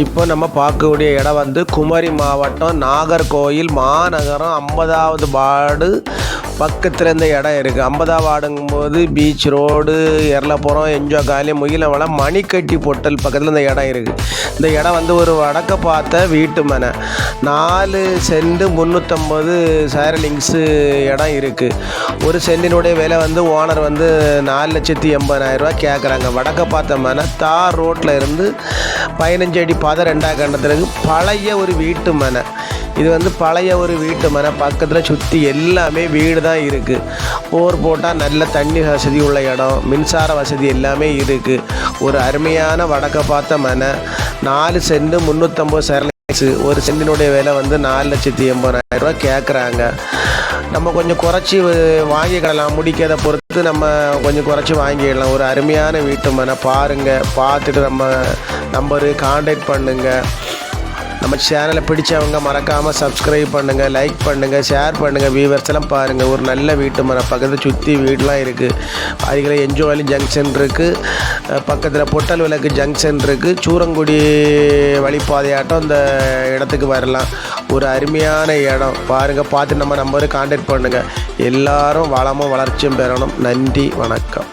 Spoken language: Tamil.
இப்போ நம்ம பார்க்கக்கூடிய இடம் வந்து குமரி மாவட்டம் நாகர்கோயில் மாநகரம் 50வது வார்டு பக்கத்தில் இந்த இடம் இருக்குது. 50வது வார்டுங்கும்போது பீச் ரோடு, எர்லப்புறம், என்ஜோகாலி, முகிலவளம், மணிக்கட்டி பொட்டல் பக்கத்தில் இந்த இடம் இருக்குது. இந்த இடம் வந்து ஒரு வடக்க பார்த்த வீட்டு மனை. 4 சென்ட் 350 சேரலிங்ஸு இடம் இருக்குது. ஒரு சென்டினுடைய விலை வந்து ஓனர் வந்து 4,80,000 கேட்குறாங்க. வடக்க பார்த்த மனை தார் ரோட்டில் இருந்து 15 அடி பாதை 2ஆம் கண்டத்தில் இருக்குது. பழைய ஒரு வீட்டு மனை. இது வந்து பழைய ஒரு வீட்டு மனை. பக்கத்தில் சுற்றி எல்லாமே வீடு தான் இருக்குது. போர் போட்டால் நல்ல தண்ணி வசதி உள்ள இடம், மின்சார வசதி எல்லாமே இருக்குது. ஒரு அருமையான வடக்க பார்த்த மனை. 4 சென்ட் 350 சேரலிங்ஸு. ஒரு சென்டினுடைய விலை வந்து 4,80,000 கேட்குறாங்க. நம்ம கொஞ்சம் குறைச்சி வாங்கிக்கலாம். முடிக்கிறத பொறுத்து நம்ம கொஞ்சம் குறைச்சி வாங்கிடலாம். ஒரு அருமையான வீட்டு மனை. பாருங்கள், பார்த்துட்டு நம்ம நம்பரு கான்டாக்ட் பண்ணுங்கள். நம்ம சேனலை பிடிச்சவங்க மறக்காமல் சப்ஸ்கிரைப் பண்ணுங்கள், லைக் பண்ணுங்கள், ஷேர் பண்ணுங்கள். வியூவர்ஸ் எல்லாம் பாருங்கள். ஒரு நல்ல வீட்டு மனை. பக்கத்தில் சுற்றி வீடெலாம் இருக்குது. அதுகளை என்ஜோகாலி ஜங்ஷன் இருக்குது. பக்கத்தில் பொட்டல் விளக்கு ஜங்ஷன் இருக்குது. சூரங்குடி வழிபாதையாட்டம் இந்த இடத்துக்கு வரலாம். ஒரு அருமையான இடம். பாருங்கள், பார்த்து நம்ம நம்பருக்கு கான்டாக்ட் பண்ணுங்கள். எல்லாரும் வளமும் வளர்ச்சியும் பெறணும். நன்றி, வணக்கம்.